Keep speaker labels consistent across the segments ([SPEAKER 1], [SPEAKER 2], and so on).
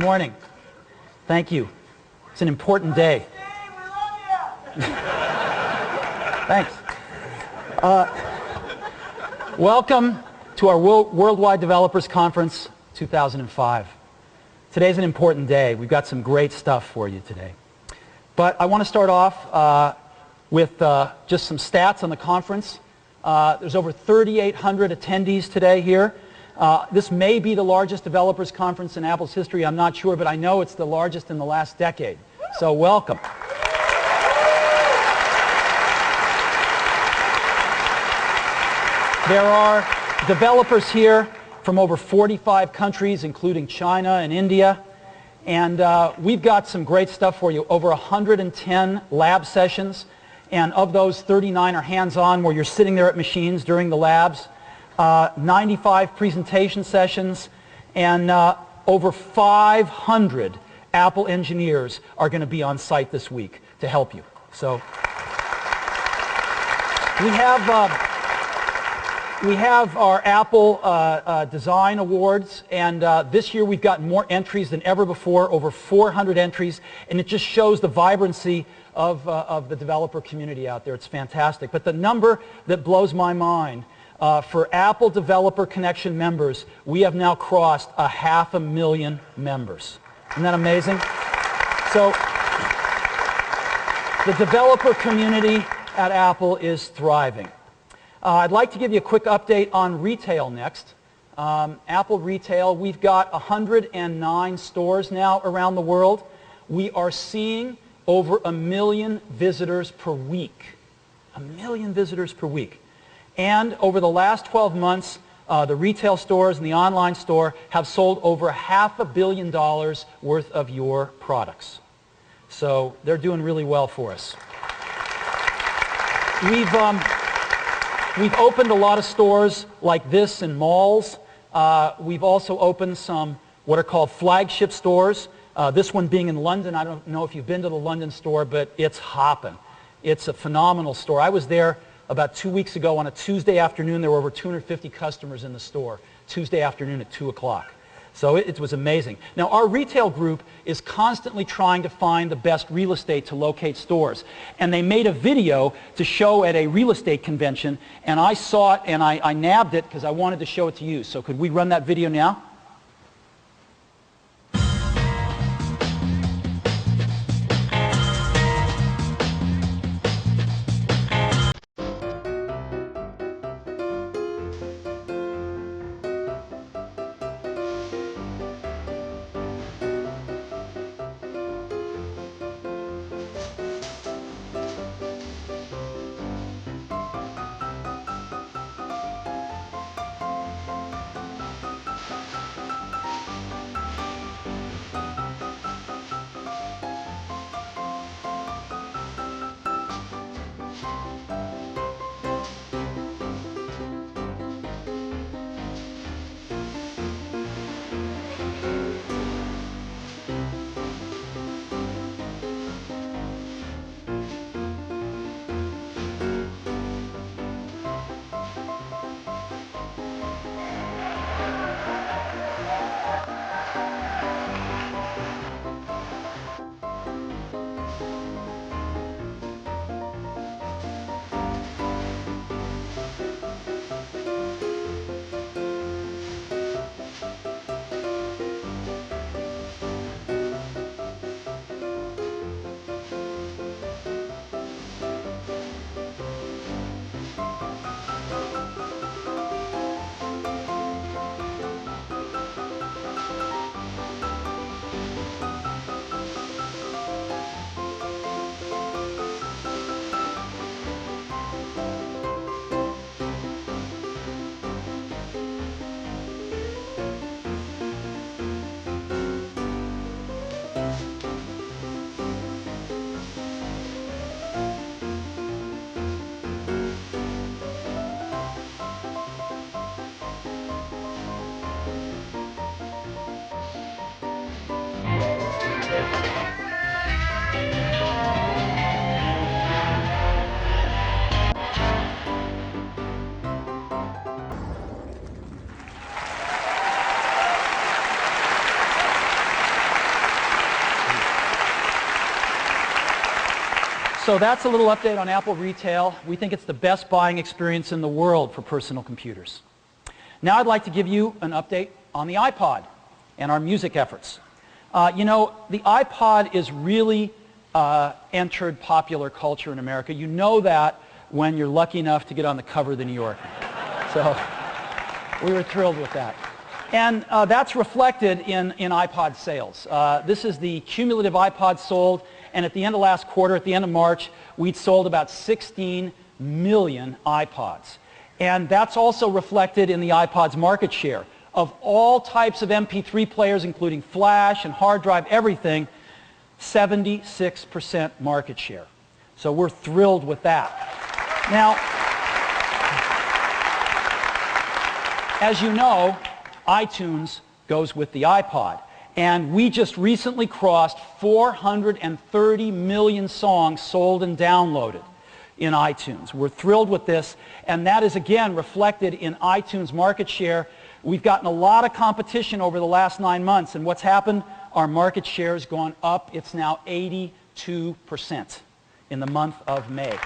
[SPEAKER 1] Good morning. Thank you. It's an important day. Thanks. Welcome to our Worldwide Developers Conference 2005. Today's an important day. We've got some great stuff for you today. But I want to start off with just some stats on the conference. There's over 3,800 attendees today here. This may be the largest developers conference in Apple's history. I'm not sure, but I know it's the largest in the last decade. So welcome. There are developers here from over 45 countries, including China and India. And we've got some great stuff for you. Over 110 lab sessions. And of those, 39 are hands-on, where you're sitting there at machines during the labs. 95 presentation sessions. And over 500 Apple engineers are going to be on site this week to help you. So we have our Apple Design Awards, and this year we've got more entries than ever before, over 400 entries, and it just shows the vibrancy of the developer community out there. It's fantastic. But the number that blows my mind, for Apple Developer Connection members, we have now crossed 500,000 members. Isn't that amazing? So the developer community at Apple is thriving. I'd like to give you a quick update on retail next. Apple Retail, we've got 109 stores now around the world. We are seeing over 1 million visitors per week. 1 million visitors per week. And over the last 12 months, the retail stores and the online store have sold over $500 million worth of your products. So they're doing really well for us. We've opened a lot of stores like this in malls. We've also opened some what are called flagship stores. This one being in London. I don't know if you've been to the London store, but it's hopping. It's a phenomenal store. I was there about 2 weeks ago on a Tuesday afternoon. There were over 250 customers in the store, Tuesday afternoon at 2 o'clock. So it was amazing. Now, our retail group is constantly trying to find the best real estate to locate stores. And they made a video to show at a real estate convention, and I saw it and I nabbed it because I wanted to show it to you. So could we run that video now? So that's a little update on Apple Retail. We think it's the best buying experience in the world for personal computers. Now I'd like to give you an update on the iPod and our music efforts. You know, the iPod is really entered popular culture in America. You know that when you're lucky enough to get on the cover of the New Yorker. So we were thrilled with that. And that's reflected in iPod sales. This is the cumulative iPods sold, and at the end of last quarter, at the end of March, we'd sold about 16 million iPods. And that's also reflected in the iPod's market share. Of all types of MP3 players, including flash and hard drive, everything, 76% market share. So we're thrilled with that. Now, as you know, iTunes goes with the iPod. And we just recently crossed 430 million songs sold and downloaded in iTunes. We're thrilled with this, and that is again reflected in iTunes market share. We've gotten a lot of competition over the last 9 months, and what's happened? Our market share has gone up. It's now 82% in the month of May.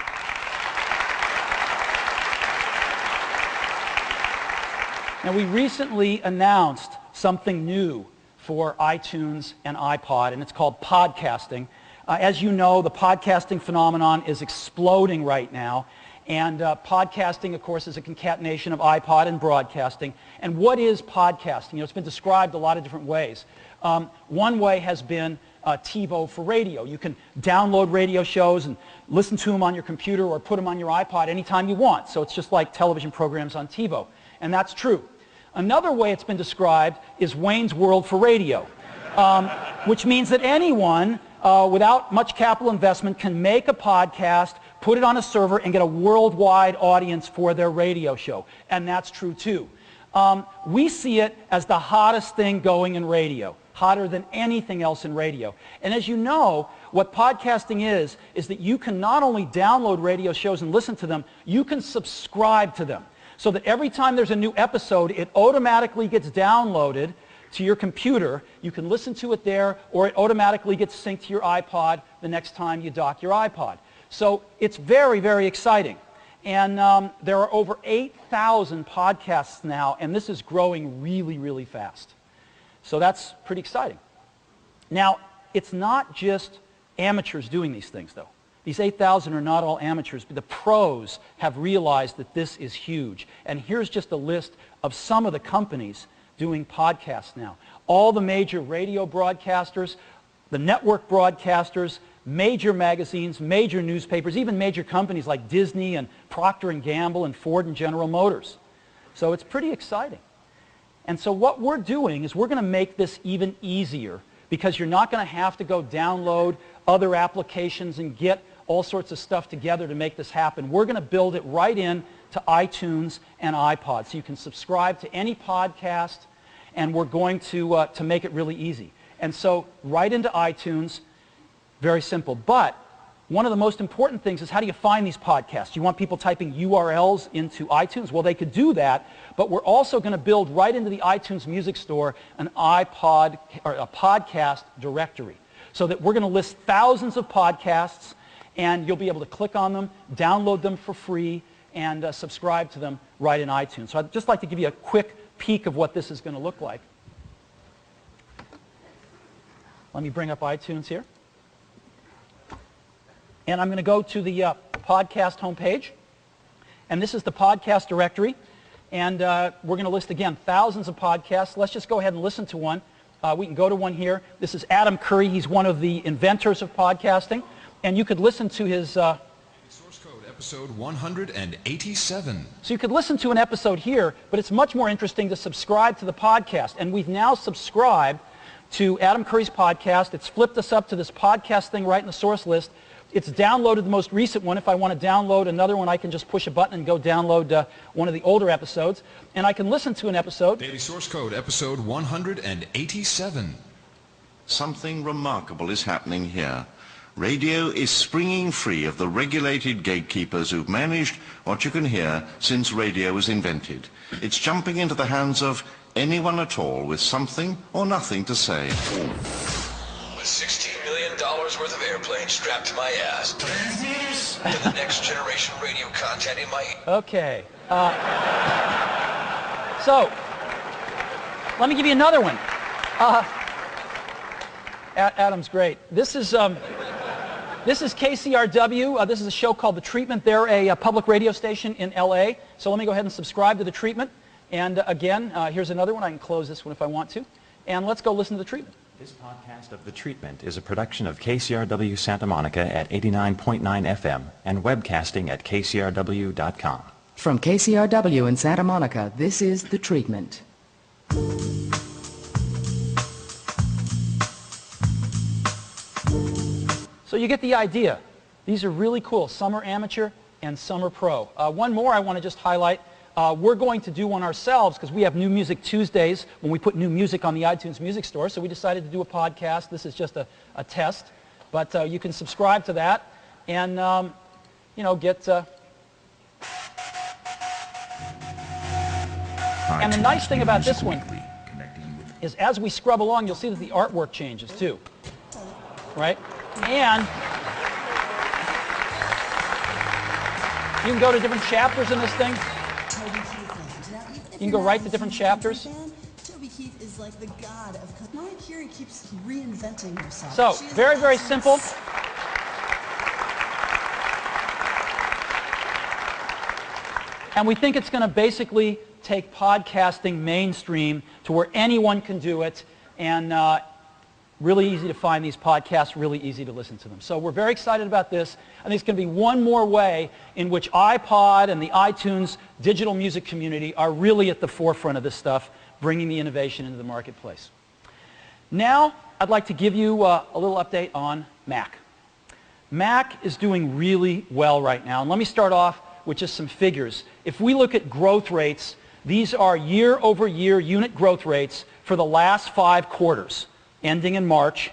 [SPEAKER 1] Now, we recently announced something new for iTunes and iPod, and it's called podcasting. As you know, the podcasting phenomenon is exploding right now, and podcasting, of course, is a concatenation of iPod and broadcasting. And what is podcasting? You know, it's been described a lot of different ways. One way has been TiVo for radio. You can download radio shows and listen to them on your computer or put them on your iPod anytime you want. So it's just like television programs on TiVo, and that's true. Another way it's been described is Wayne's World for radio, which means that anyone without much capital investment can make a podcast, put it on a server, and get a worldwide audience for their radio show. And that's true too. We see it as the hottest thing going in radio, hotter than anything else in radio. And as you know, what podcasting is that you can not only download radio shows and listen to them, you can subscribe to them. So that every time there's a new episode, it automatically gets downloaded to your computer. You can listen to it there, or it automatically gets synced to your iPod the next time you dock your iPod. So it's very, very exciting. And there are over 8,000 podcasts now, and this is growing really, really fast. So that's pretty exciting. Now, it's not just amateurs doing these things, though. These 8,000 are not all amateurs, but the pros have realized that this is huge. And here's just a list of some of the companies doing podcasts now. All the major radio broadcasters, the network broadcasters, major magazines, major newspapers, even major companies like Disney and Procter & Gamble and Ford and General Motors. So it's pretty exciting. And so what we're doing is we're going to make this even easier, because you're not going to have to go download other applications and get all sorts of stuff together to make this happen. We're going to build it right in to iTunes and iPod. So you can subscribe to any podcast, and we're going to make it really easy. And so right into iTunes, very simple. But one of the most important things is, how do you find these podcasts? You want people typing URLs into iTunes? Well, they could do that, but we're also going to build right into the iTunes Music Store an iPod or a podcast directory, so that we're going to list thousands of podcasts, and you'll be able to click on them, download them for free, and subscribe to them right in iTunes. So I'd just like to give you a quick peek of what this is going to look like. Let me bring up iTunes here. And I'm going to go to the podcast homepage. And this is the podcast directory. And we're going to list, again, thousands of podcasts. Let's just go ahead and listen to one. We can go to one here. This is Adam Curry. He's one of the inventors of podcasting. And you could listen to his...
[SPEAKER 2] Source code episode 187.
[SPEAKER 1] So you could listen to an episode here, but it's much more interesting to subscribe to the podcast. And we've now subscribed to Adam Curry's podcast. It's flipped us up to this podcast thing right in the source list. It's downloaded the most recent one. If I want to download another one, I can just push a button and go download one of the older episodes. And I can listen to an episode.
[SPEAKER 2] Daily source code episode 187.
[SPEAKER 3] Something remarkable is happening here. Radio is springing free of the regulated gatekeepers who've managed what you can hear since radio was invented. It's jumping into the hands of anyone at all with something or nothing to say.
[SPEAKER 4] With $16 million hours worth of airplane strapped to my ass. Transmitters. To the next generation radio content in my...
[SPEAKER 1] Okay. So, let me give you another one. Adam's great. This is KCRW. This is a show called The Treatment. They're a public radio station in LA. So let me go ahead and subscribe to The Treatment. And again, here's another one. I can close this one if I want to. And let's go listen to The Treatment.
[SPEAKER 5] This podcast of The Treatment is a production of KCRW Santa Monica at 89.9 FM and webcasting at kcrw.com.
[SPEAKER 6] From KCRW in Santa Monica, this is The Treatment.
[SPEAKER 1] So you get the idea. These are really cool. Some are amateur and some are pro. One more I want to just highlight. We're going to do one ourselves because we have New Music Tuesdays when we put new music on the iTunes Music Store. So we decided to do a podcast. This is just a test. But you can subscribe to that and, you know, get... And the nice thing about this one is as we scrub along, you'll see that the artwork changes too. Right? And you can go to different chapters in this thing. You can go right to different chapters.
[SPEAKER 7] Toby Keith is like the god of... Mariah Carey keeps reinventing herself.
[SPEAKER 1] So, very, very simple. And we think it's going to basically take podcasting mainstream to where anyone can do it, and really easy to find these podcasts, really easy to listen to them. So we're very excited about this. I think it's going to be one more way in which iPod and the iTunes digital music community are really at the forefront of this stuff, bringing the innovation into the marketplace. Now, I'd like to give you a little update on Mac. Mac is doing really well right now. And let me start off with just some figures. If we look at growth rates, these are year-over-year unit growth rates for the last 5 quarters, ending in March.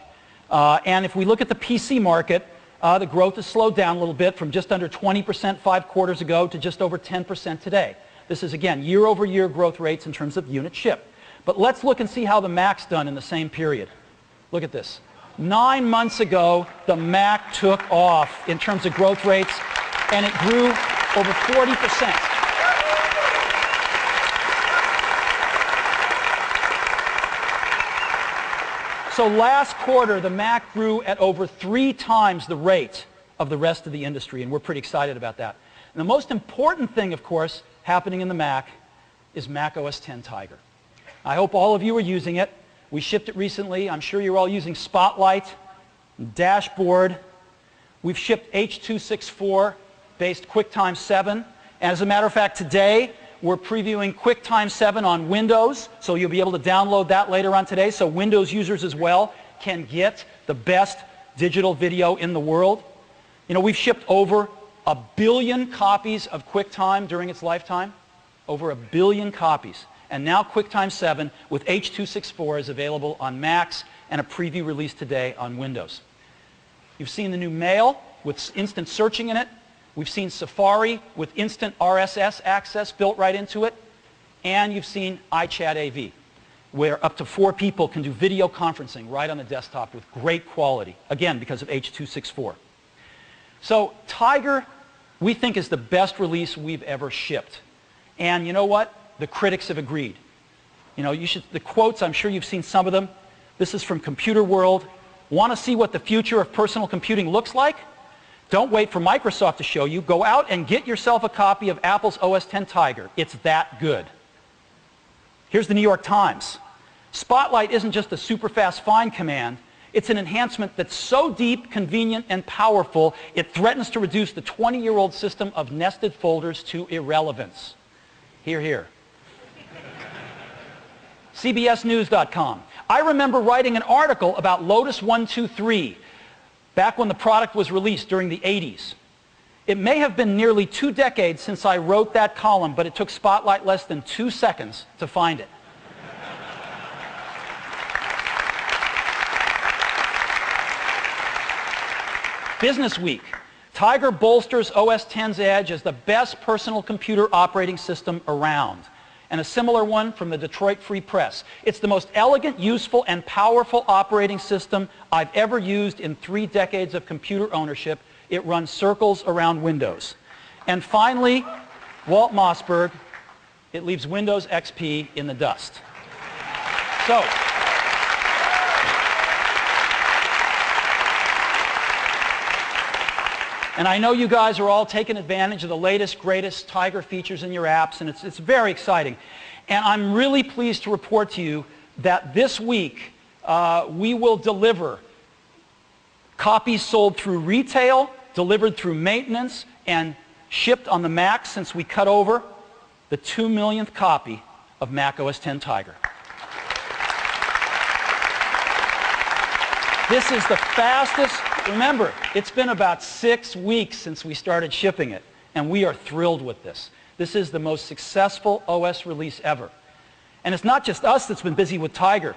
[SPEAKER 1] And if we look at the PC market, the growth has slowed down a little bit from just under 20% 5 quarters ago to just over 10% today. This is, again, year-over-year growth rates in terms of unit ship. But let's look and see how the Mac's done in the same period. Look at this. 9 months ago, the Mac took off in terms of growth rates, and it grew over 40%. So last quarter, the Mac grew at over 3 times the rate of the rest of the industry, and we're pretty excited about that. And the most important thing, of course, happening in the Mac is Mac OS X Tiger. I hope all of you are using it. We shipped it recently. I'm sure you're all using Spotlight, Dashboard. We've shipped H.264-based QuickTime 7. As a matter of fact, today, we're previewing QuickTime 7 on Windows, so you'll be able to download that later on today, so Windows users as well can get the best digital video in the world. You know, we've shipped over 1 billion copies of QuickTime during its lifetime. Over 1 billion copies. And now QuickTime 7 with H.264 is available on Macs and a preview release today on Windows. You've seen the new Mail with instant searching in it. We've seen Safari with instant RSS access built right into it. And you've seen iChat AV, where up to 4 people can do video conferencing right on the desktop with great quality, again, because of H.264. So Tiger, we think, is the best release we've ever shipped. And you know what? The critics have agreed. You know, the quotes, I'm sure you've seen some of them. This is from Computer World. Want to see what the future of personal computing looks like? Don't wait for Microsoft to show you. Go out and get yourself a copy of Apple's OS X Tiger. It's that good. Here's the New York Times. Spotlight isn't just a super fast find command. It's an enhancement that's so deep, convenient, and powerful, it threatens to reduce the 20-year-old system of nested folders to irrelevance. Hear, hear. CBSNews.com. I remember writing an article about Lotus 123 back when the product was released during the 80s. It may have been nearly 2 decades since I wrote that column, but it took Spotlight less than 2 seconds to find it. Business Week. Tiger bolsters OS X's edge as the best personal computer operating system around. and a similar one from the Detroit Free Press. It's the most elegant, useful, and powerful operating system I've ever used in 3 decades of computer ownership. It runs circles around Windows. And finally, Walt Mossberg, it leaves Windows XP in the dust. So, and I know you guys are all taking advantage of the latest, greatest Tiger features in your apps, and it's very exciting. And I'm really pleased to report to you that this week we will deliver copies sold through retail, delivered through maintenance, and shipped on the Mac since we cut over the 2 millionth copy of Mac OS X Tiger. This is the fastest. Remember, it's been about 6 weeks since we started shipping it, and we are thrilled with this. This is the most successful OS release ever. And it's not just us that's been busy with Tiger.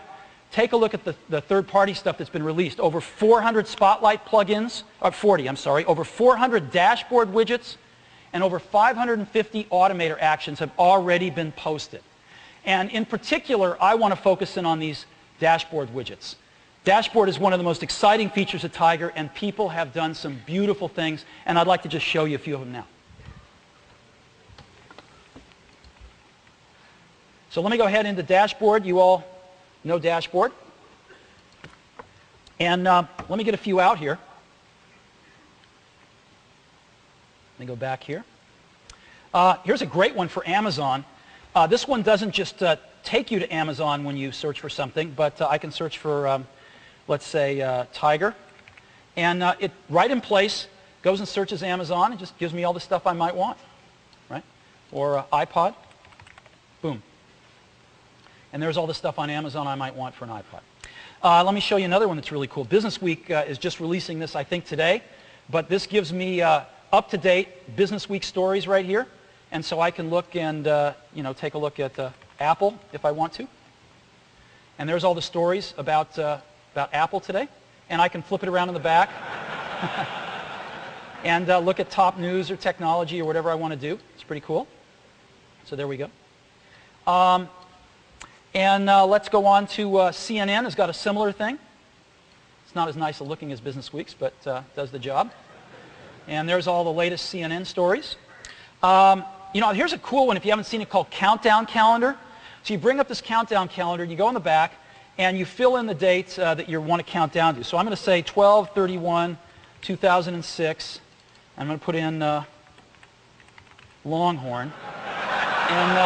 [SPEAKER 1] Take a look at the third-party stuff that's been released. Over 400 Spotlight plugins, over 400 dashboard widgets, and over 550 Automator actions have already been posted. And in particular, I want to focus in on these dashboard widgets. Dashboard is one of the most exciting features of Tiger, and people have done some beautiful things, and I'd like to just show you a few of them now. So let me go ahead into Dashboard. You all know Dashboard. And let me get a few out here. Let me go back here. Here's a great one for Amazon. This one doesn't just take you to Amazon when you search for something, but I can search for let's say Tiger, and it right in place goes and searches Amazon and just gives me all the stuff I might want, right? Or iPod, boom. And there's all the stuff on Amazon I might want for an iPod. Let me show you another one that's really cool. Business Week is just releasing this, I think, today, but this gives me up-to-date Business Week stories right here, and so I can look and take a look at Apple if I want to. And there's all the stories about Apple today, and I can flip it around in the back and look at top news or technology or whatever I want to do. It's pretty cool. So there we go. Let's go on to CNN has got a similar thing. It's not as nice a looking as Business Week's, but does the job. And there's all the latest CNN stories. Here's a cool one if you haven't seen it, called Countdown Calendar. So you bring up this countdown calendar, and you go in the back, and you fill in the dates that you want to count down to. So I'm going to say 12/31/2006. I'm going to put in Longhorn. And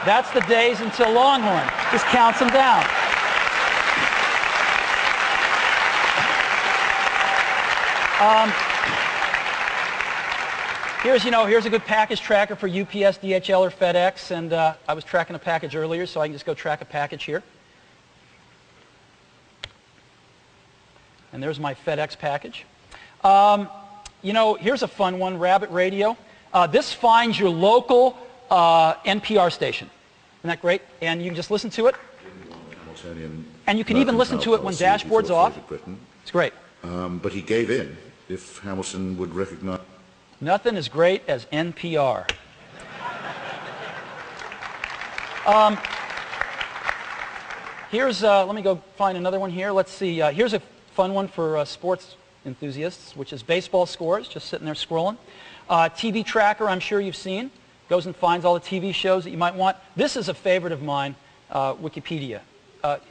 [SPEAKER 1] that's the days until Longhorn. Just counts them down. Here's a good package tracker for UPS, DHL, or FedEx. And I was tracking a package earlier, so I can just go track a package here. And there's my FedEx package. Here's a fun one, Rabbit Radio. This finds your local NPR station. Isn't that great? And you can just listen to it. And you can even listen to it when Dashboard's off. It's great.
[SPEAKER 8] But he gave in if Hamilton would recognize.
[SPEAKER 1] Nothing as great as NPR. Let me go find another one here. Let's see. Here's a fun one for sports enthusiasts, which is baseball scores, just sitting there scrolling. TV tracker, I'm sure you've seen. Goes and finds all the TV shows that you might want. This is a favorite of mine, Wikipedia.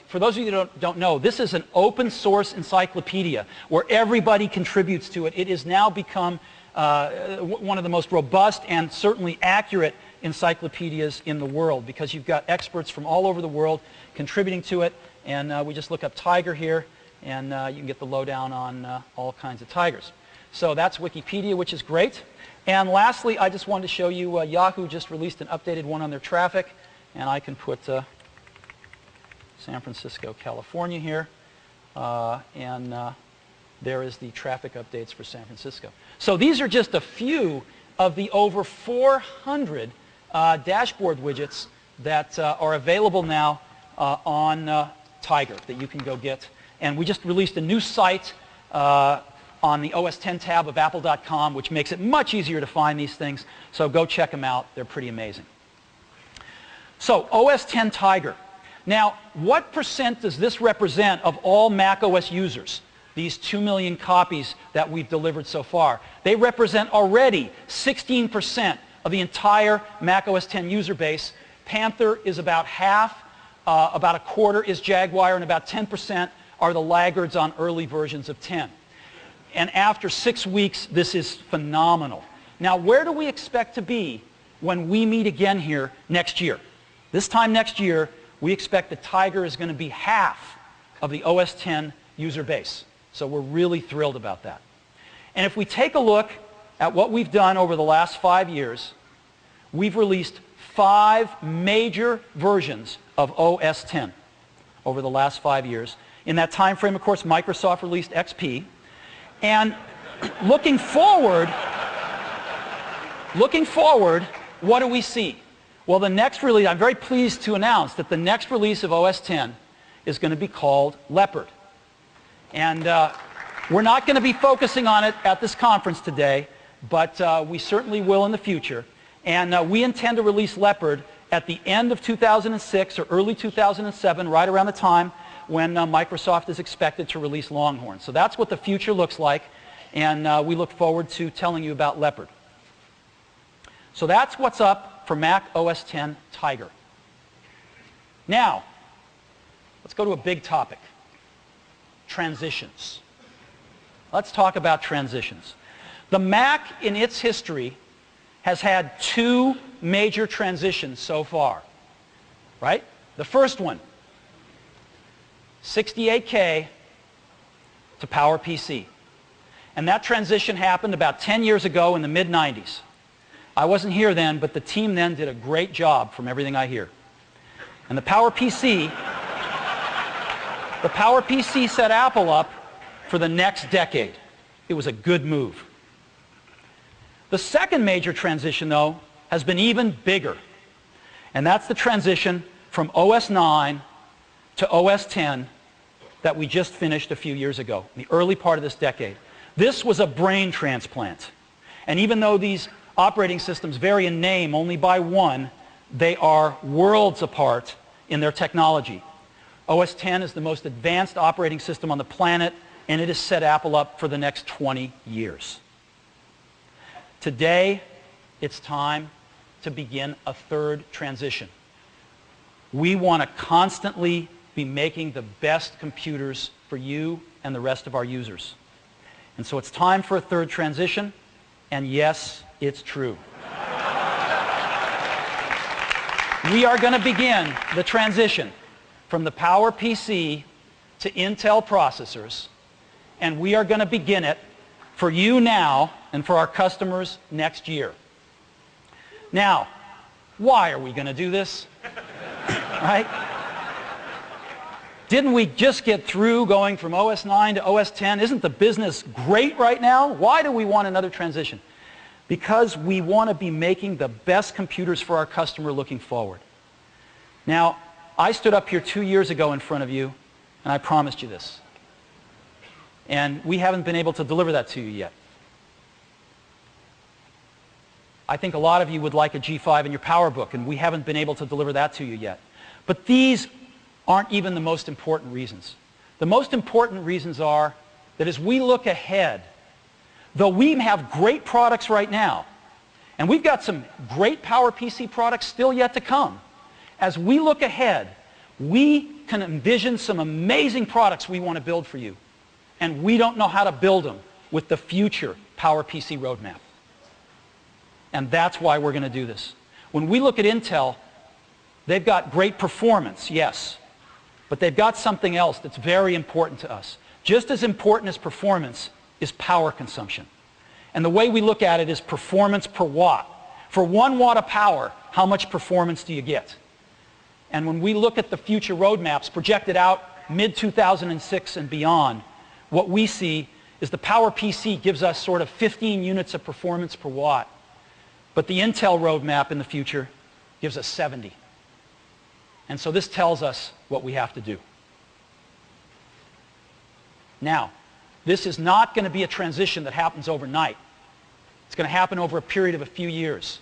[SPEAKER 1] For those of you that don't know, this is an open source encyclopedia where everybody contributes to it. It has now become one of the most robust and certainly accurate encyclopedias in the world, because you've got experts from all over the world contributing to it, and we just look up Tiger here, and you can get the lowdown on all kinds of Tigers. So that's Wikipedia, which is great. And lastly, I just wanted to show you Yahoo just released an updated one on their traffic, and I can put San Francisco, California here, and there is the traffic updates for San Francisco. So these are just a few of the over 400 dashboard widgets that are available now on Tiger that you can go get. And we just released a new site on the OS X tab of Apple.com, which makes it much easier to find these things. So go check them out. They're pretty amazing. So OS X Tiger. Now, what percent does this represent of all Mac OS users? These 2 million copies that we've delivered so far. They represent already 16% of the entire Mac OS X user base. Panther is about half, about a quarter is Jaguar, and about 10% are the laggards on early versions of 10. And after 6 weeks, this is phenomenal. Now, where do we expect to be when we meet again here next year? This time next year, we expect the Tiger is going to be half of the OS X user base. So we're really thrilled about that. And if we take a look at what we've done over the last 5 years, we've released 5 major versions of OS X over the last 5 years. In that time frame, of course, Microsoft released XP. And looking forward, what do we see? Well, the next release, I'm very pleased to announce that the next release of OS X is going to be called Leopard. And we're not going to be focusing on it at this conference today, but we certainly will in the future. And we intend to release Leopard at the end of 2006 or early 2007, right around the time when Microsoft is expected to release Longhorn. So that's what the future looks like, and we look forward to telling you about Leopard. So that's what's up for Mac OS X Tiger. Now, let's go to a big topic. Transitions. Let's talk about transitions. The Mac in its history has had 2 major transitions so far, right? The first one, 68K to PowerPC. And that transition happened about 10 years ago in the mid-90s. I wasn't here then, but the team then did a great job from everything I hear. And the PowerPC set Apple up for the next decade. It was a good move. The second major transition, though, has been even bigger. And that's the transition from OS 9 to OS 10 that we just finished a few years ago, in the early part of this decade. This was a brain transplant. And even though these operating systems vary in name only by 1, they are worlds apart in their technology. OS X is the most advanced operating system on the planet, and it has set Apple up for the next 20 years. Today, it's time to begin a third transition. We want to constantly be making the best computers for you and the rest of our users. And so it's time for a third transition, and yes, it's true. We are going to begin the transition from the PowerPC to Intel processors, and we are going to begin it for you now and for our customers next year. Now, why are we going to do this? Right? Didn't we just get through going from OS 9 to OS 10? Isn't the business great right now? Why do we want another transition? Because we want to be making the best computers for our customer looking forward. Now, I stood up here 2 years ago in front of you, and I promised you this. And we haven't been able to deliver that to you yet. I think a lot of you would like a G5 in your PowerBook, and we haven't been able to deliver that to you yet. But these aren't even the most important reasons. The most important reasons are that as we look ahead, though we have great products right now, and we've got some great PowerPC products still yet to come, as we look ahead, we can envision some amazing products we want to build for you. And we don't know how to build them with the future PowerPC roadmap. And that's why we're going to do this. When we look at Intel, they've got great performance, yes. But they've got something else that's very important to us. Just as important as performance is power consumption. And the way we look at it is performance per watt. For 1 watt of power, how much performance do you get? And when we look at the future roadmaps projected out mid-2006 and beyond, what we see is the PowerPC gives us sort of 15 units of performance per watt. But the Intel roadmap in the future gives us 70. And so this tells us what we have to do. Now, this is not going to be a transition that happens overnight. It's going to happen over a period of a few years.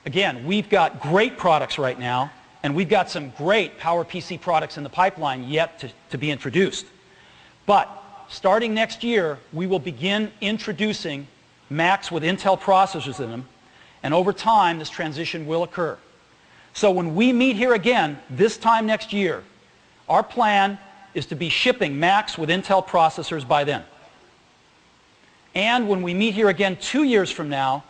[SPEAKER 1] Again, we've got great products right now, And we've got some great PowerPC products in the pipeline yet to be introduced. But starting next year, we will begin introducing Macs with Intel processors in them. And over time, this transition will occur. So when we meet here again, this time next year, our plan is to be shipping Macs with Intel processors by then. And when we meet here again 2 years from now,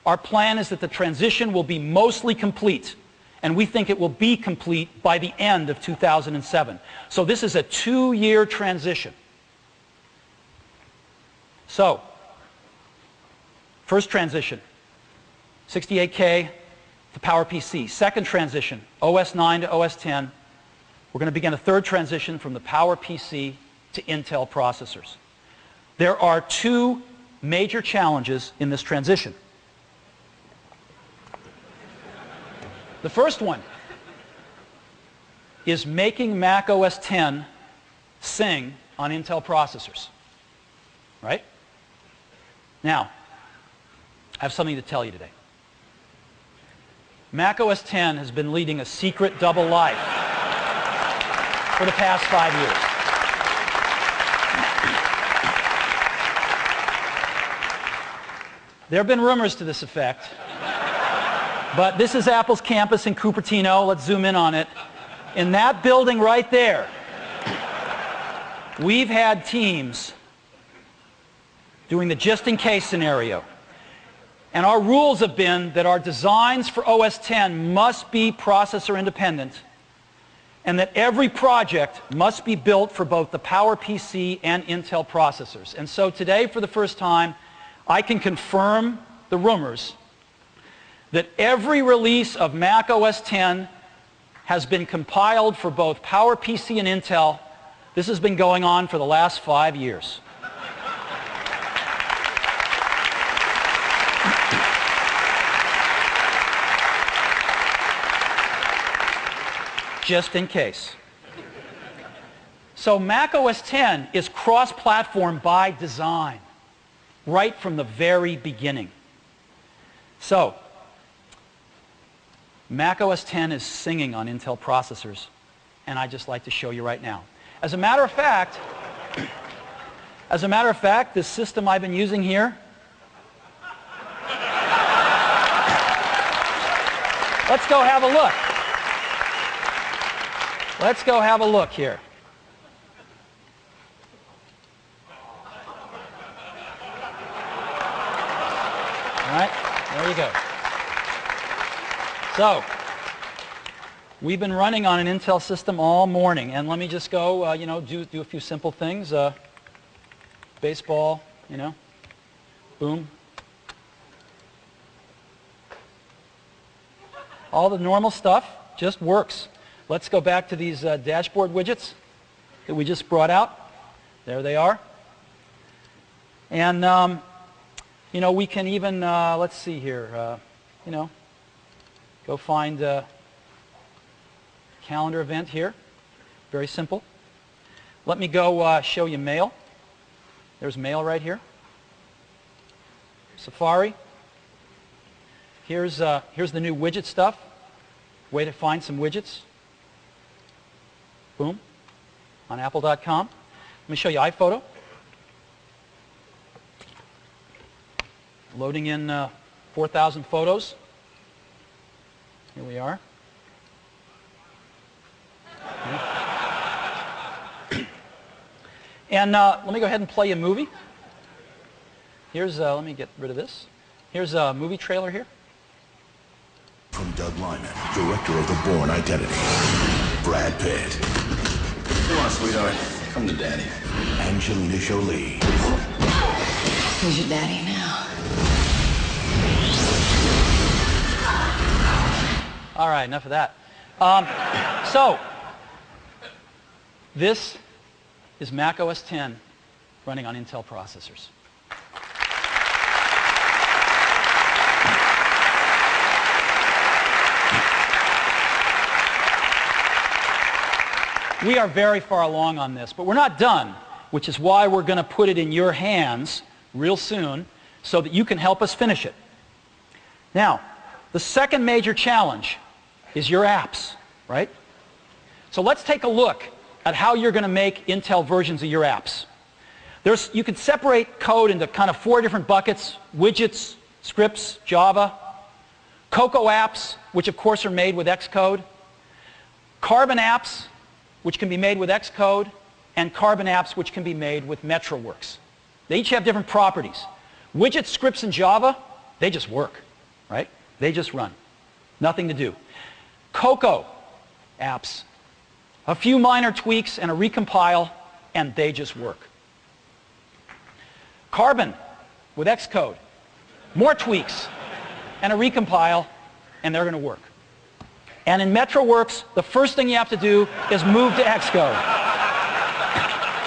[SPEAKER 1] our plan is that the transition will be mostly complete. And we think it will be complete by the end of 2007. So this is a 2-year transition. So, first transition, 68K to PowerPC. Second transition, OS 9 to OS 10. We're going to begin a third transition from the PowerPC to Intel processors. There are 2 major challenges in this transition. The first one is making Mac OS X sing on Intel processors. Right? Now, I have something to tell you today. Mac OS X has been leading a secret double life for the past 5 years. There have been rumors to this effect. But this is Apple's campus in Cupertino. Let's zoom in on it. In that building right there, we've had teams doing the just-in-case scenario. And our rules have been that our designs for OS X must be processor independent, and that every project must be built for both the PowerPC and Intel processors. And so today, for the first time, I can confirm the rumors that every release of Mac OS X has been compiled for both PowerPC and Intel. This has been going on for the last 5 years. Just in case. So Mac OS X is cross-platform by design, right from the very beginning. So Mac OS X is singing on Intel processors, and I'd just like to show you right now. As a matter of fact, this system I've been using here, let's go have a look. Let's go have a look here. All right, there you go. So, we've been running on an Intel system all morning, and let me just go, do a few simple things. Baseball, boom. All the normal stuff just works. Let's go back to these dashboard widgets that we just brought out. There they are. And, we can even, let's see here, go find a calendar event here. Very simple. Let me go show you mail. There's mail right here. Safari. Here's the new widget stuff. Way to find some widgets. Boom. On apple.com. Let me show you iPhoto. Loading in 4,000 photos. Here we are. And let me go ahead and play a movie. Here's, let me get rid of this. Here's a movie trailer here.
[SPEAKER 9] From Doug Lyman, director of The Bourne Identity. Brad Pitt.
[SPEAKER 4] Come on, sweetheart. Come to daddy.
[SPEAKER 9] Angelina Jolie.
[SPEAKER 10] Who's your daddy now?
[SPEAKER 1] All right, enough of that. So, this is Mac OS X running on Intel processors. We are very far along on this, but we're not done, which is why we're going to put it in your hands real soon so that you can help us finish it. Now, the second major challenge is your apps, right? So let's take a look at how you're going to make Intel versions of your apps. You can separate code into kind of 4 different buckets: widgets, scripts, Java, Cocoa apps, which of course are made with Xcode, Carbon apps, which can be made with Xcode, and Carbon apps, which can be made with MetroWorks. They each have different properties. Widgets, scripts, and Java, they just work, right? They just run. Nothing to do. Cocoa apps, a few minor tweaks and a recompile, and they just work. Carbon with Xcode, more tweaks and a recompile, and they're going to work. And in MetroWorks, the first thing you have to do is move to Xcode.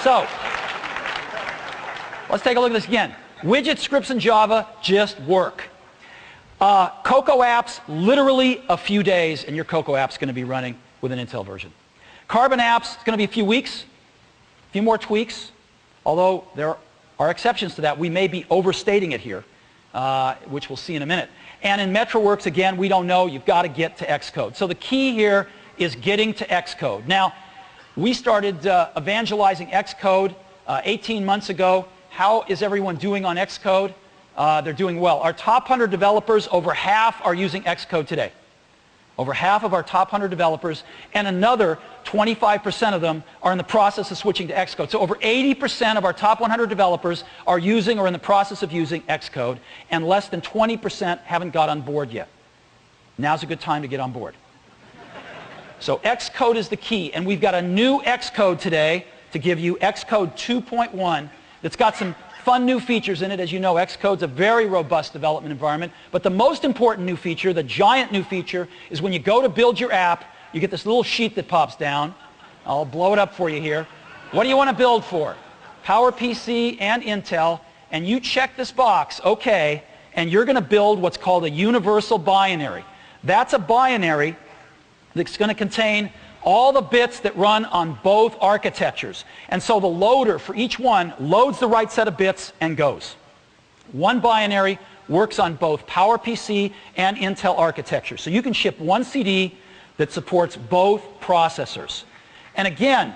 [SPEAKER 1] So, let's take a look at this again. Widgets, scripts, and Java just work. Cocoa apps, literally a few days, and your Cocoa app's going to be running with an Intel version. Carbon apps, it's going to be a few weeks, a few more tweaks, although there are exceptions to that. We may be overstating it here, which we'll see in a minute. And in MetroWorks, again, we don't know. You've got to get to Xcode. So the key here is getting to Xcode. Now, we started evangelizing Xcode 18 months ago. How is everyone doing on Xcode? They're doing well. Our top 100 developers, over half are using Xcode today. Over half of our top 100 developers, and another 25% of them are in the process of switching to Xcode. So over 80% of our top 100 developers are using or in the process of using Xcode, and less than 20% haven't got on board yet. Now's a good time to get on board. So Xcode is the key, and we've got a new Xcode today to give you, Xcode 2.1, that's got some fun new features in it. As you know, Xcode's a very robust development environment, but the most important new feature, the giant new feature, is when you go to build your app, you get this little sheet that pops down. I'll blow it up for you here. What do you want to build for? PowerPC and Intel, and you check this box, okay, and you're going to build what's called a universal binary. That's a binary that's going to contain all the bits that run on both architectures. And so the loader for each one loads the right set of bits and goes. One binary works on both PowerPC and Intel architecture. So you can ship one CD that supports both processors. And again,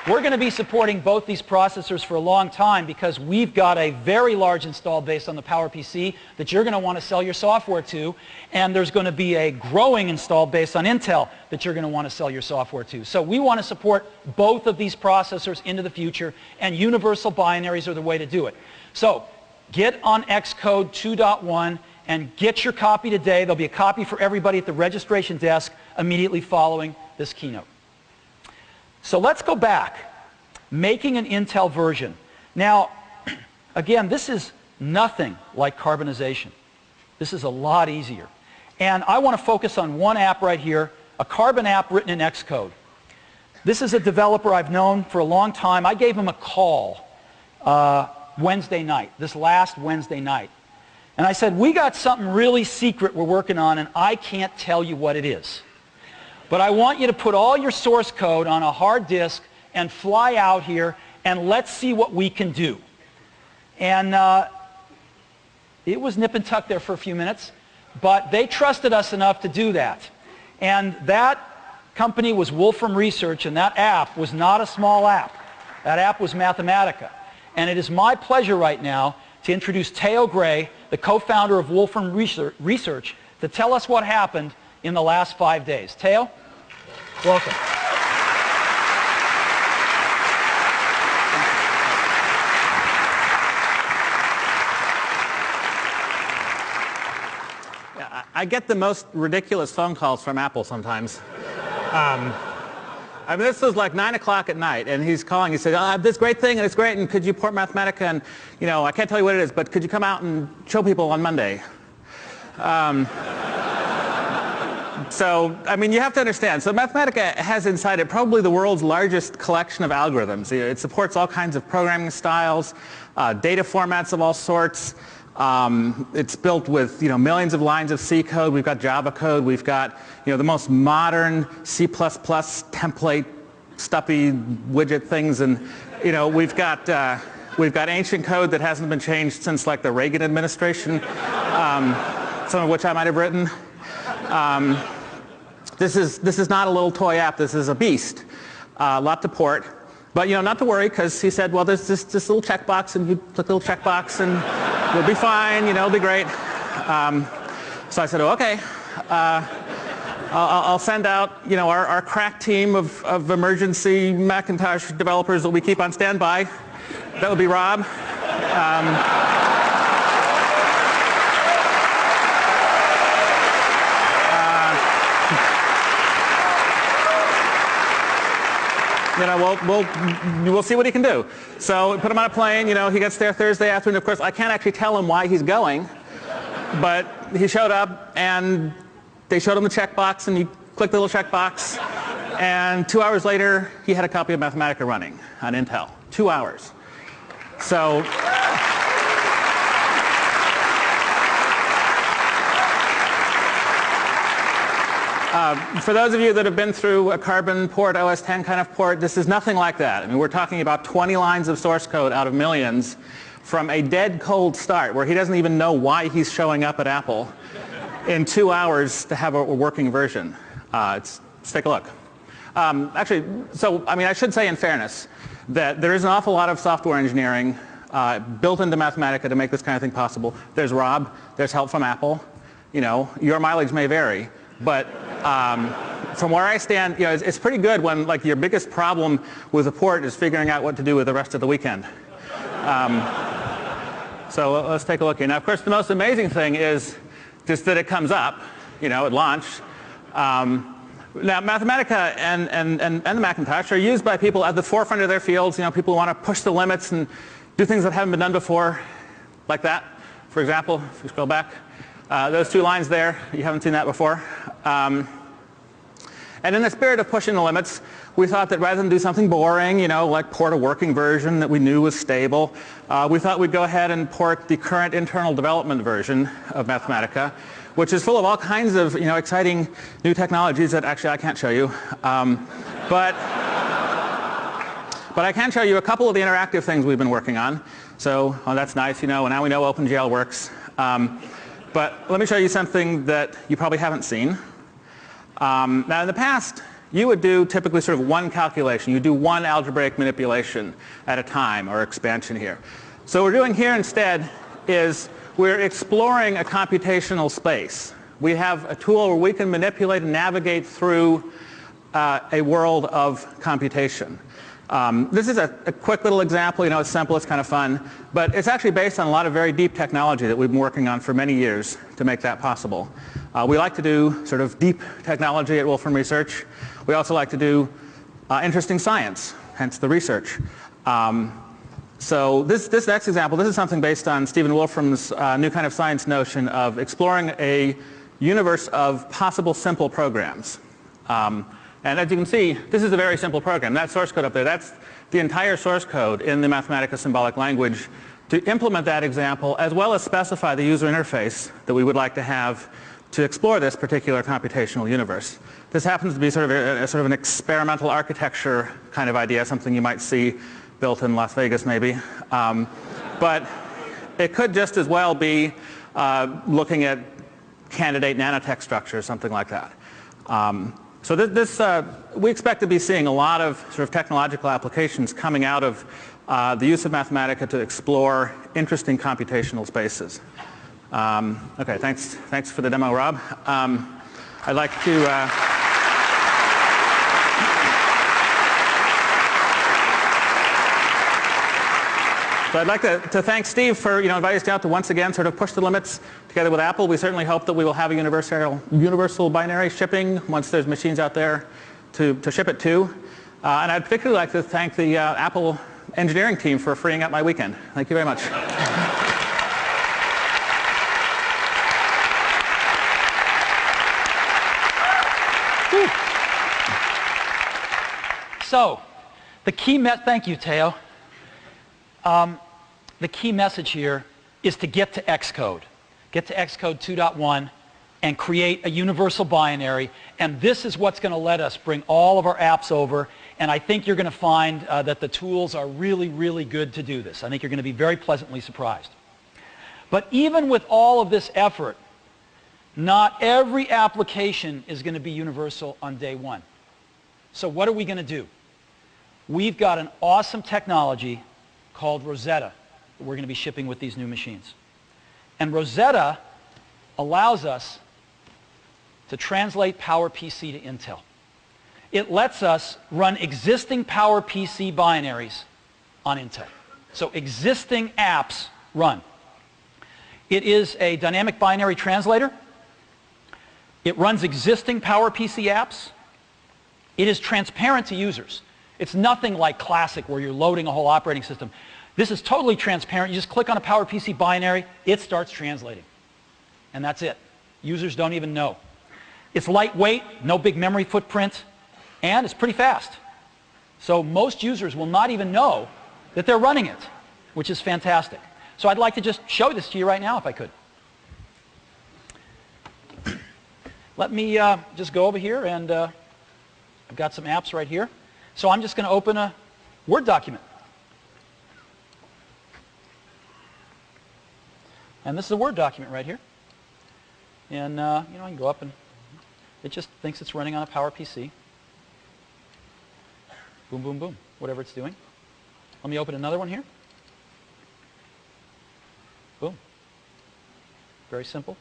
[SPEAKER 1] we're going to be supporting both these processors for a long time because we've got a very large install base on the PowerPC that you're going to want to sell your software to, and there's going to be a growing install base on Intel that you're going to want to sell your software to. So we want to support both of these processors into the future, and universal binaries are the way to do it. So get on Xcode 2.1 and get your copy today. There'll be a copy for everybody at the registration desk immediately following this keynote. So let's go back, making an Intel version. Now, again, this is nothing like carbonization. This is a lot easier. And I want to focus on one app right here, a Carbon app written in Xcode. This is a developer I've known for a long time. I gave him a call Wednesday night, this last Wednesday night. And I said, we got something really secret we're working on, and I can't tell you what it is. But I want you to put all your source code on a hard disk and fly out here, and let's see what we can do. And it was nip and tuck there for a few minutes, but they trusted us enough to do that. And that company was Wolfram Research, and that app was not a small app. That app was Mathematica. And it is my pleasure right now to introduce Theo Gray, the co-founder of Wolfram Research, to tell us what happened in the last 5 days. Theo? Welcome.
[SPEAKER 11] I get the most ridiculous phone calls from Apple sometimes. I mean, this was like 9 o'clock at night, and he's calling. He said, I have this great thing, and it's great, and could you port Mathematica, and, you know, I can't tell you what it is, but could you come out and show people on Monday? So, I mean, you have to understand. So Mathematica has inside it probably the world's largest collection of algorithms. It supports all kinds of programming styles, data formats of all sorts. It's built with, millions of lines of C code. We've got Java code. We've got, the most modern C++ template stuffy widget things. And, we've got We've got ancient code that hasn't been changed since like the Reagan administration, some of which I might have written. This is not a little toy app. This is a beast. A lot to port. But, you know, not to worry, because he said, well, there's this little checkbox, and you click the little checkbox, and you'll be fine, you know, it'll be great. So I said, oh, okay. I'll send out, you know, our crack team of emergency Macintosh developers that we keep on standby. That would be Rob. You know, we'll see what he can do. So we put him on a plane, you know, he gets there Thursday afternoon. Of course, I can't actually tell him why he's going, but he showed up and they showed him the checkbox and he clicked the little checkbox, and 2 hours later, he had a copy of Mathematica running on Intel. 2 hours. So for those of you that have been through a Carbon port, OS X kind of port, this is nothing like that. I mean, we're talking about 20 lines of source code out of millions from a dead cold start where he doesn't even know why he's showing up at Apple in 2 hours to have a working version. Let's take a look. Actually, so, I mean, I should say in fairness that there is an awful lot of software engineering built into Mathematica to make this kind of thing possible. There's Rob, there's help from Apple. You know, your mileage may vary, but from where I stand, you know, it's pretty good when like your biggest problem with a port is figuring out what to do with the rest of the weekend. So let's take a look here. Now, of course, the most amazing thing is just that it comes up, you know, at launch. Now, Mathematica and the Macintosh are used by people at the forefront of their fields. You know, people who want to push the limits and do things that haven't been done before, like that, for example. If you scroll back, those two lines there, you haven't seen that before. And in the spirit of pushing the limits, we thought that rather than do something boring, you know, like port a working version that we knew was stable, we thought we'd go ahead and port the current internal development version of Mathematica, which is full of all kinds of, you know, exciting new technologies that actually I can't show you. But I can show you a couple of the interactive things we've been working on. So, oh, that's nice, you know, and now we know OpenGL works. But let me show you something that you probably haven't seen. Now, in the past, you would do typically sort of one calculation. You do one algebraic manipulation at a time, or expansion here. So what we're doing here instead is we're exploring a computational space. We have a tool where we can manipulate and navigate through a world of computation. This is a quick little example. You know, it's simple, it's kind of fun, but it's actually based on a lot of very deep technology that we've been working on for many years to make that possible. We like to do sort of deep technology at Wolfram Research. We also like to do interesting science, hence the research. So this next example, this is something based on Stephen Wolfram's new kind of science notion of exploring a universe of possible simple programs. And as you can see, this is a very simple program. That source code up there, that's the entire source code in the Mathematica symbolic language to implement that example, as well as specify the user interface that we would like to have to explore this particular computational universe. This happens to be sort of an experimental architecture kind of idea, something you might see built in Las Vegas maybe. But it could just as well be looking at candidate nanotech structures, something like that. So we expect to be seeing a lot of sort of technological applications coming out of the use of Mathematica to explore interesting computational spaces. Okay, thanks for the demo, Rob. I'd like to So I'd like to thank Steve for inviting us out to once again sort of push the limits together with Apple. We certainly hope that we will have a universal binary shipping once there's machines out there to ship it to. And I'd particularly like to thank the Apple engineering team for freeing up my weekend. Thank you very much.
[SPEAKER 1] So, thank you, Teo. The key message here is to get to Xcode. Get to Xcode 2.1. and create a universal binary. And this is what's going to let us bring all of our apps over. And I think you're going to find that the tools are really, really good to do this. I think you're going to be very pleasantly surprised. But even with all of this effort, not every application is going to be universal on day one. So what are we going to do? We've got an awesome technology called Rosetta that we're going to be shipping with these new machines. And Rosetta allows us to translate PowerPC to Intel. It lets us run existing PowerPC binaries on Intel. So existing apps run. It is a dynamic binary translator. It runs existing PowerPC apps. It is transparent to users. It's nothing like classic where you're loading a whole operating system. This is totally transparent. You just click on a PowerPC binary, it starts translating. And that's it. Users don't even know. It's lightweight, no big memory footprint, and it's pretty fast. So most users will not even know that they're running it, which is fantastic. So I'd like to just show this to you right now if I could. Let me just go over here, and I've got some apps right here. So I'm just going to open a Word document. And this is a Word document right here. And I can go up and it just thinks it's running on a PowerPC. Boom, boom, boom, whatever it's doing. Let me open another one here. Boom. Very simple.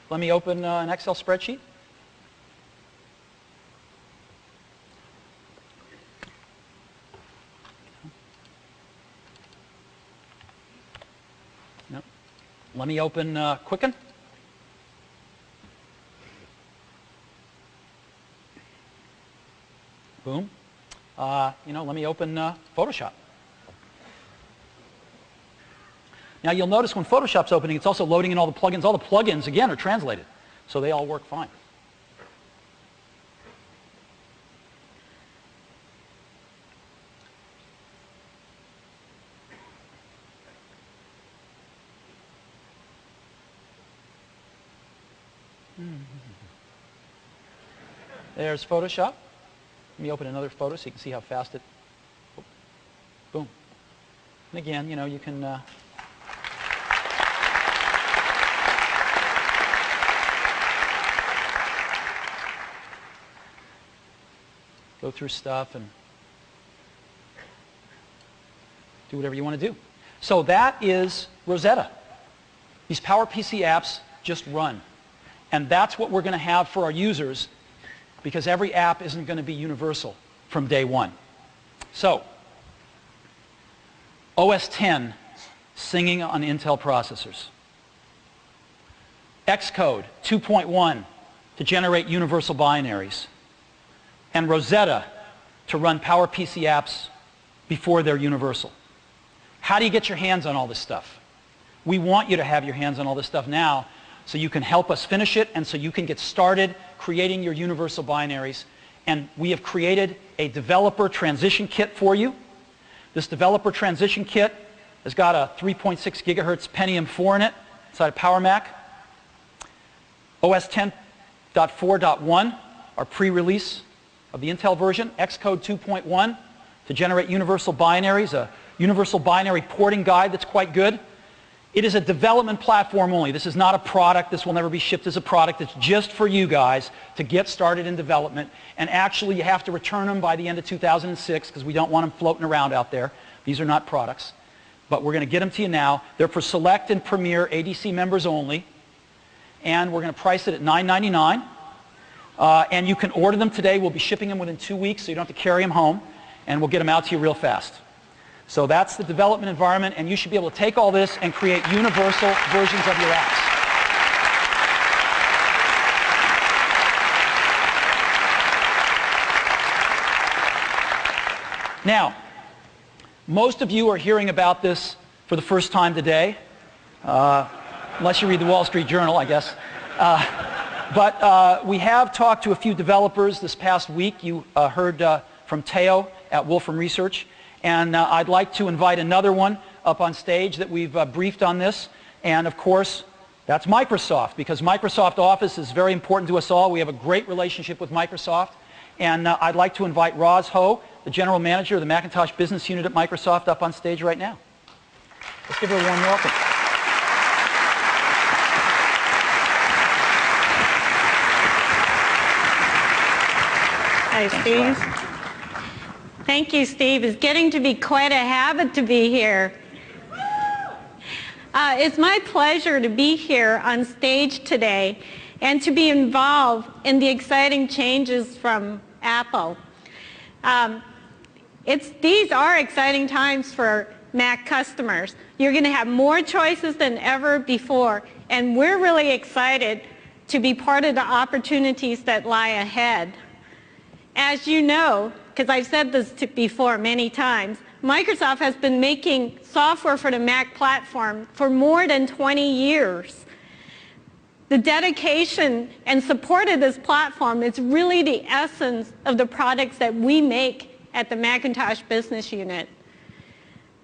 [SPEAKER 1] Let me open an Excel spreadsheet. Nope. Let me open Quicken. Boom. Let me open Photoshop. Now you'll notice when Photoshop's opening, it's also loading in all the plugins. All the plugins, again, are translated. So they all work fine. There's Photoshop. Let me open another photo so you can see how fast it... Boom. And again, you can... go through stuff and do whatever you want to do. So that is Rosetta. These PowerPC apps just run. And that's what we're going to have for our users, because every app isn't going to be universal from day one. So, OS X singing on Intel processors. Xcode 2.1 to generate universal binaries. And Rosetta to run PowerPC apps before they're universal. How do you get your hands on all this stuff? We want you to have your hands on all this stuff now so you can help us finish it and so you can get started creating your universal binaries. And we have created a developer transition kit for you. This developer transition kit has got a 3.6 gigahertz Pentium 4 in it inside a Power Mac. OS 10.4.1, our pre-release of the Intel version. Xcode 2.1 to generate universal binaries, a universal binary porting guide that's quite good. It is a development platform only. This is not a product. This will never be shipped as a product. It's just for you guys to get started in development. And actually, you have to return them by the end of 2006 because we don't want them floating around out there. These are not products. But we're going to get them to you now. They're for Select and Premier ADC members only. And we're going to price it at $9.99. And you can order them today. We'll be shipping them within 2 weeks, so you don't have to carry them home. And we'll get them out to you real fast. So that's the development environment, and you should be able to take all this and create universal versions of your apps. Now, most of you are hearing about this for the first time today, unless you read the Wall Street Journal, I guess. But we have talked to a few developers this past week. You heard from Teo at Wolfram Research. And I'd like to invite another one up on stage that we've briefed on this. And of course, That's Microsoft, because Microsoft Office is very important to us all. We have a great relationship with Microsoft. And I'd like to invite Roz Ho, the General Manager of the Macintosh Business Unit at Microsoft, up on stage right now. Let's give her a warm welcome.
[SPEAKER 12] Hi, Steve. Thank you, Steve. It's getting to be quite a habit to be here. It's my pleasure to be here on stage today and to be involved in the exciting changes from Apple. These are exciting times for Mac customers. You're going to have more choices than ever before, and we're really excited to be part of the opportunities that lie ahead. As you know, because I've said this before many times, Microsoft has been making software for the Mac platform for more than 20 years. The dedication and support of this platform is really the essence of the products that we make at the Macintosh Business Unit.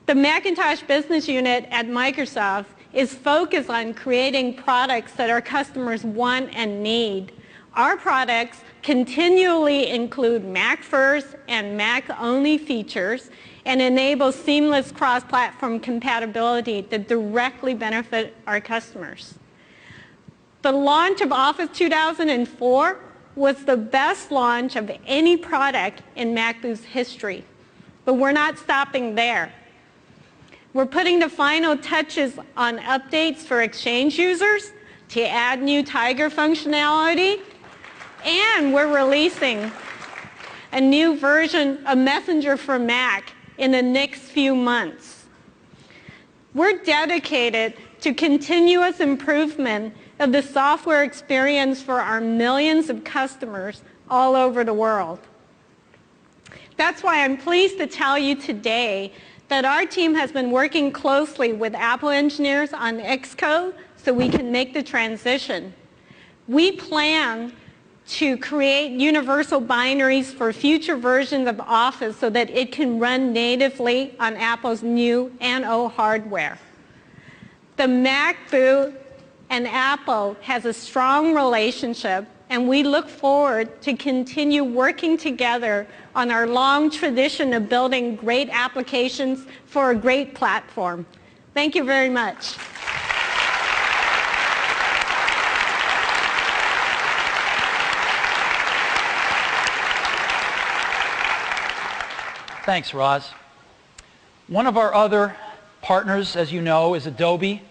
[SPEAKER 12] The Macintosh Business Unit at Microsoft is focused on creating products that our customers want and need. Our products continually include Mac first and Mac only features and enable seamless cross-platform compatibility that directly benefit our customers. The launch of Office 2004 was the best launch of any product in MacBook's history. But we're not stopping there. We're putting the final touches on updates for Exchange users to add new Tiger functionality, and we're releasing a new version of Messenger for Mac in the next few months. We're dedicated to continuous improvement of the software experience for our millions of customers all over the world. That's why I'm pleased to tell you today that our team has been working closely with Apple engineers on Xcode so we can make the transition. We plan to create universal binaries for future versions of Office so that it can run natively on Apple's new NO hardware. The MacBook and Apple has a strong relationship, and we look forward to continue working together on our long tradition of building great applications for a great platform. Thank you very much.
[SPEAKER 1] Thanks, Roz. One of our other partners, as you know, is Adobe.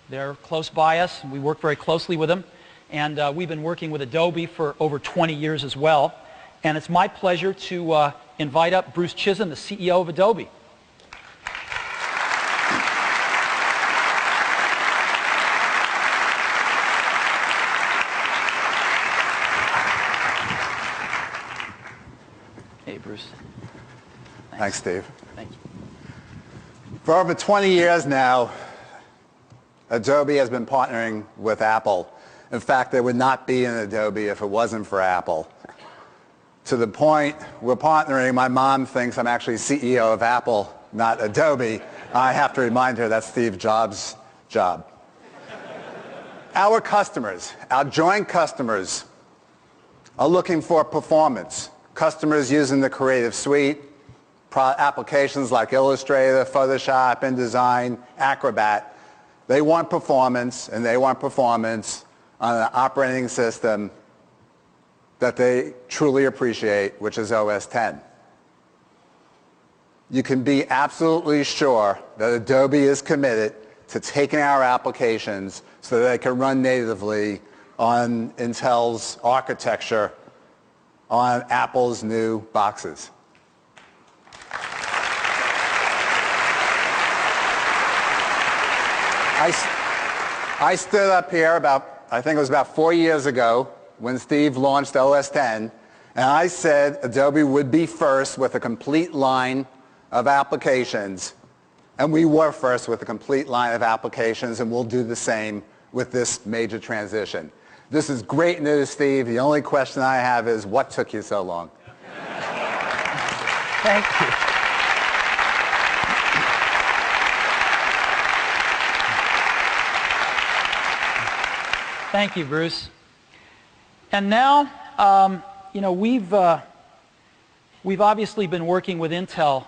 [SPEAKER 1] They're close by us. We work very closely with them. And we've been working with Adobe for over 20 years as well. And it's my pleasure to invite up Bruce Chisholm, the CEO of Adobe. Hey, Bruce.
[SPEAKER 13] Thanks, Steve.
[SPEAKER 1] Thank you.
[SPEAKER 13] For over 20 years now, Adobe has been partnering with Apple. In fact, there would not be an Adobe if it wasn't for Apple. To the point we're partnering, my mom thinks I'm actually CEO of Apple, not Adobe. I have to remind her that's Steve Jobs' job. Our customers, our joint customers, are looking for performance. Customers using the Creative Suite, applications like Illustrator, Photoshop, InDesign, Acrobat, they want performance, and they want performance on an operating system that they truly appreciate, which is OS X. You can be absolutely sure that Adobe is committed to taking our applications so that they can run natively on Intel's architecture on Apple's new boxes. I stood up here I think it was about 4 years ago when Steve launched OS X, and I said Adobe would be first with a complete line of applications, and we were first with a complete line of applications, and we'll do the same with this major transition. This is great news, Steve. The only question I have is, what took you so long?
[SPEAKER 1] Thank you. Thank you, Bruce. And now, you know, we've obviously been working with Intel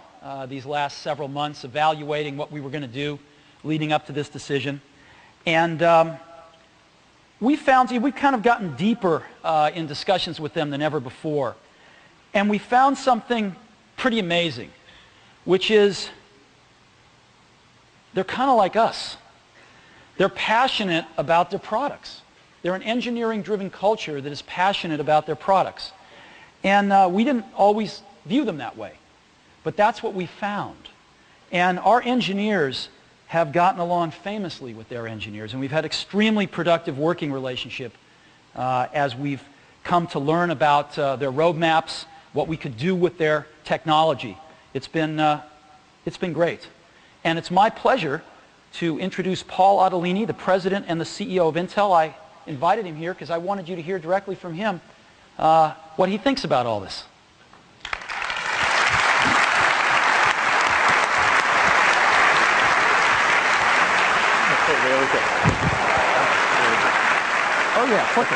[SPEAKER 1] these last several months, evaluating what we were going to do leading up to this decision. And we've kind of gotten deeper in discussions with them than ever before. And we found something pretty amazing, which is they're kind of like us. They're passionate about their products. They're an engineering-driven culture that is passionate about their products. And we didn't always view them that way, but that's what we found. And our engineers have gotten along famously with their engineers, and we've had extremely productive working relationship as we've come to learn about their roadmaps, what we could do with their technology. It's been great. And it's my pleasure to introduce Paul Otellini, the president and the CEO of Intel. I invited him here because I wanted you to hear directly from him what he thinks about all this. Oh yeah, click.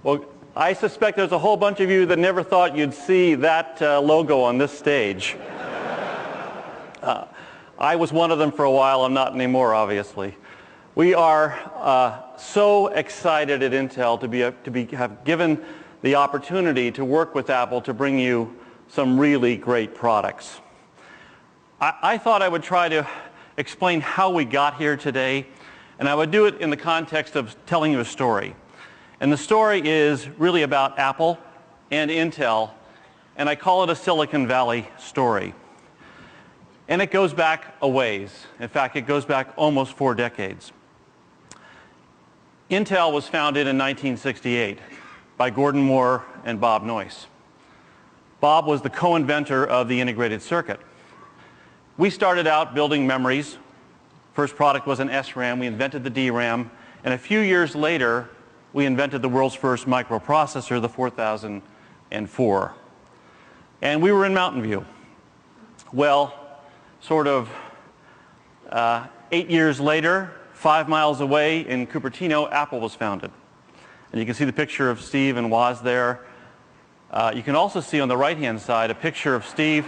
[SPEAKER 14] Well, I suspect there's a whole bunch of you that never thought you'd see that logo on this stage. I was one of them for a while. I'm not anymore, obviously. We are so excited at Intel to have given the opportunity to work with Apple to bring you some really great products. I thought I would try to explain how we got here today, and I would do it in the context of telling you a story. And the story is really about Apple and Intel, and I call it a Silicon Valley story. And it goes back a ways. In fact, it goes back almost 4 decades. Intel was founded in 1968 by Gordon Moore and Bob Noyce. Bob was the co-inventor of the integrated circuit. We started out building memories. First product was an SRAM. We invented the DRAM. And a few years later, we invented the world's first microprocessor, the 4004. And we were in Mountain View. Well, sort of 8 years later, 5 miles away in Cupertino, Apple was founded. And you can see the picture of Steve and Woz there. You can also see on the right-hand side a picture of Steve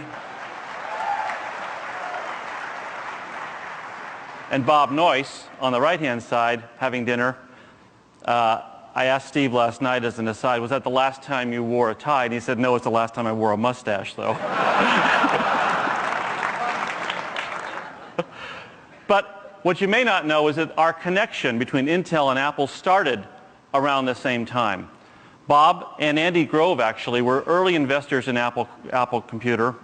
[SPEAKER 14] and Bob Noyce on the right-hand side having dinner. I asked Steve last night as an aside, was that the last time you wore a tie? And he said, no, it's the last time I wore a mustache, though. But what you may not know is that our connection between Intel and Apple started around the same time. Bob and Andy Grove, actually, were early investors in Apple Computer.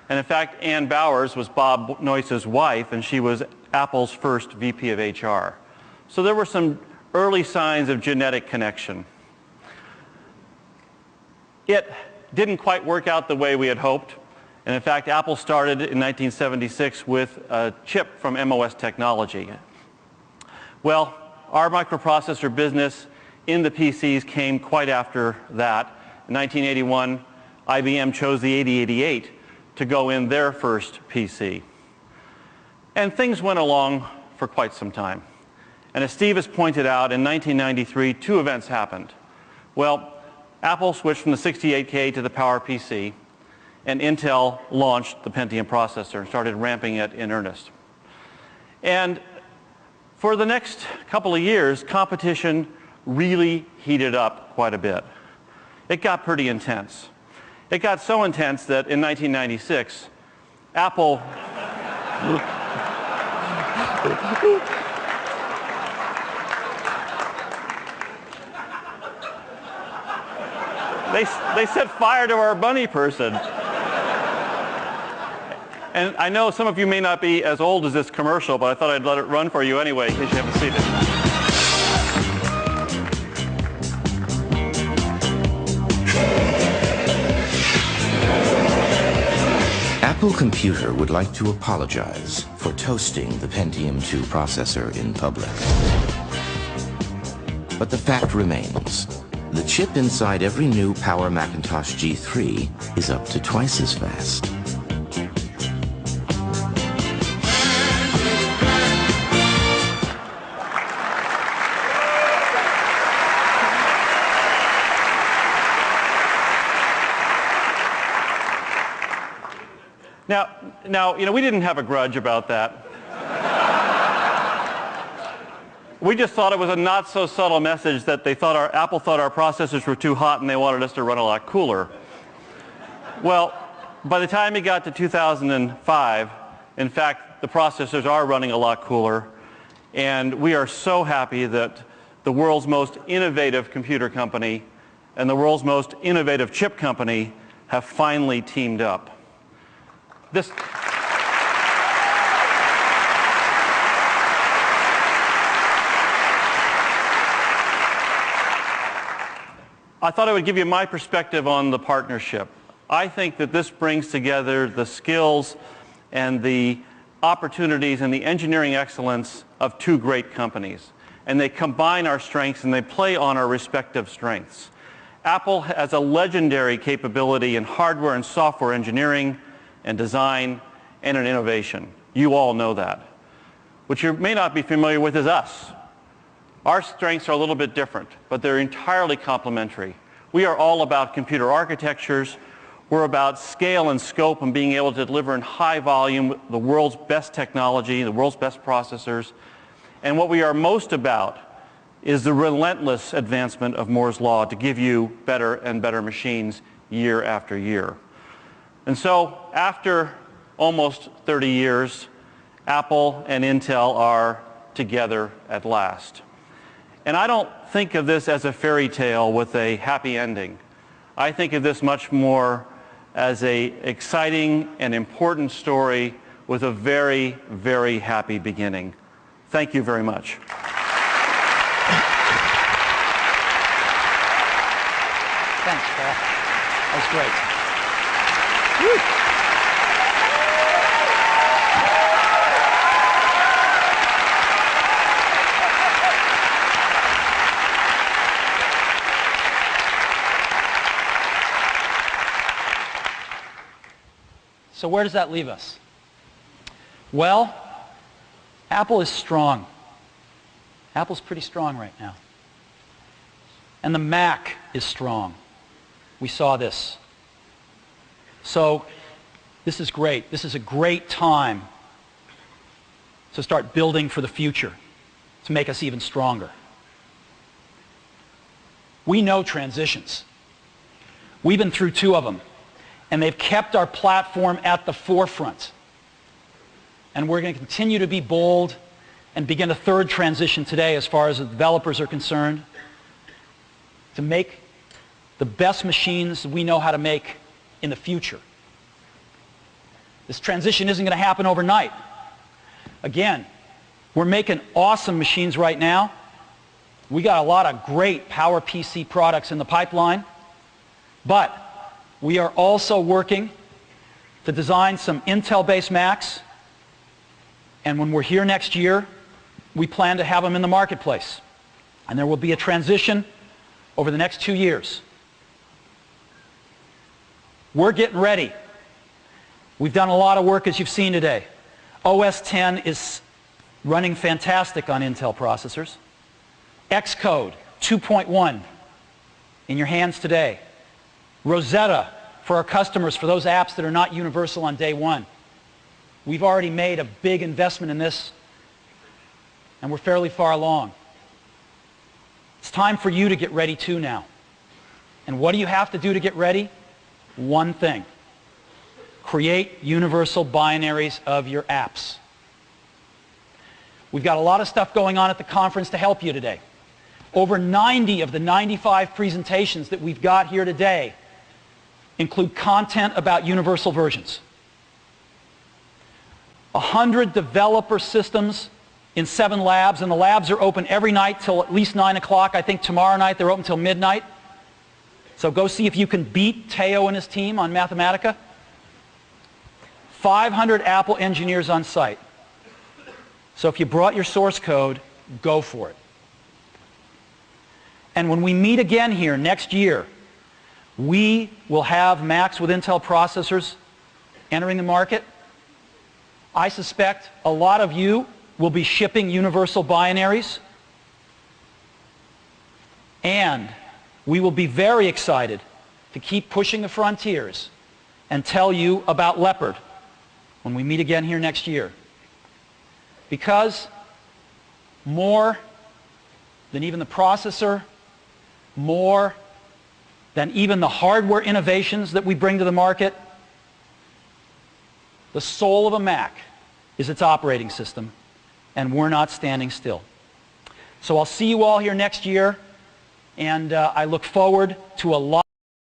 [SPEAKER 14] And in fact, Ann Bowers was Bob Noyce's wife, and she was Apple's first VP of HR. So there were some early signs of genetic connection. It didn't quite work out the way we had hoped. And in fact, Apple started in 1976 with a chip from MOS Technology. Well, our microprocessor business in the PCs came quite after that. In 1981, IBM chose the 8088 to go in their first PC. And things went along for quite some time. And as Steve has pointed out, in 1993, 2 events happened. Well, Apple switched from the 68K to the PowerPC, and Intel launched the Pentium processor and started ramping it in earnest. And for the next couple of years, competition really heated up quite a bit. It got pretty intense. It got so intense that in 1996, Apple They set fire to our bunny person. And I know some of you may not be as old as this commercial, but I thought I'd let it run for you anyway in case you haven't seen it.
[SPEAKER 15] Apple Computer would like to apologize for toasting the Pentium 2 processor in public. But the fact remains. The chip inside every new Power Macintosh G3 is up to twice as fast.
[SPEAKER 14] Now, you know, we didn't have a grudge about that. We just thought it was a not so subtle message that Apple thought our processors were too hot and they wanted us to run a lot cooler. Well, by the time it got to 2005, in fact, the processors are running a lot cooler, and we are so happy that the world's most innovative computer company and the world's most innovative chip company have finally teamed up. I thought I would give you my perspective on the partnership. I think that this brings together the skills and the opportunities and the engineering excellence of two great companies. And they combine our strengths and they play on our respective strengths. Apple has a legendary capability in hardware and software engineering and design and in innovation. You all know that. What you may not be familiar with is us. Our strengths are a little bit different, but they're entirely complementary. We are all about computer architectures. We're about scale and scope and being able to deliver in high volume the world's best technology, the world's best processors. And what we are most about is the relentless advancement of Moore's Law to give you better and better machines year after year. And so after almost 30 years, Apple and Intel are together at last. And I don't think of this as a fairy tale with a happy ending. I think of this much more as an exciting and important story with a very, very happy beginning. Thank you very much.
[SPEAKER 1] Thanks, Paul. That was great. Woo. So where does that leave us? Well, Apple is strong. Apple's pretty strong right now. And the Mac is strong. We saw this. So this is great. This is a great time to start building for the future, to make us even stronger. We know transitions. We've been through 2 of them. And they've kept our platform at the forefront. And we're going to continue to be bold and begin a 3rd transition today as far as the developers are concerned to make the best machines we know how to make in the future. This transition isn't going to happen overnight. Again, we're making awesome machines right now. We got a lot of great PowerPC products in the pipeline, but we are also working to design some Intel-based Macs, and when we're here next year, we plan to have them in the marketplace. And there will be a transition over the next 2 years. We're getting ready. We've done a lot of work, as you've seen today. OS X is running fantastic on Intel processors. Xcode 2.1 in your hands today. Rosetta for our customers, for those apps that are not universal on day one. We've already made a big investment in this, and we're fairly far along. It's time for you to get ready too now. And what do you have to do to get ready? One thing. Create universal binaries of your apps. We've got a lot of stuff going on at the conference to help you today. Over 90 of the 95 presentations that we've got here today include content about universal versions. 100 developer systems in 7 labs, and the labs are open every night till at least 9 o'clock. I think tomorrow night they're open till midnight. So go see if you can beat Teo and his team on Mathematica. 500 Apple engineers on site. So if you brought your source code, go for it. And when we meet again here next year, we will have Macs with Intel processors entering the market. I suspect a lot of you will be shipping universal binaries. And we will be very excited to keep pushing the frontiers and tell you about Leopard when we meet again here next year. Because more than even the processor, more than even the hardware innovations that we bring to the market, the soul of a Mac is its operating system, and we're not standing still. So I'll see you all here next year, and I look forward to a lot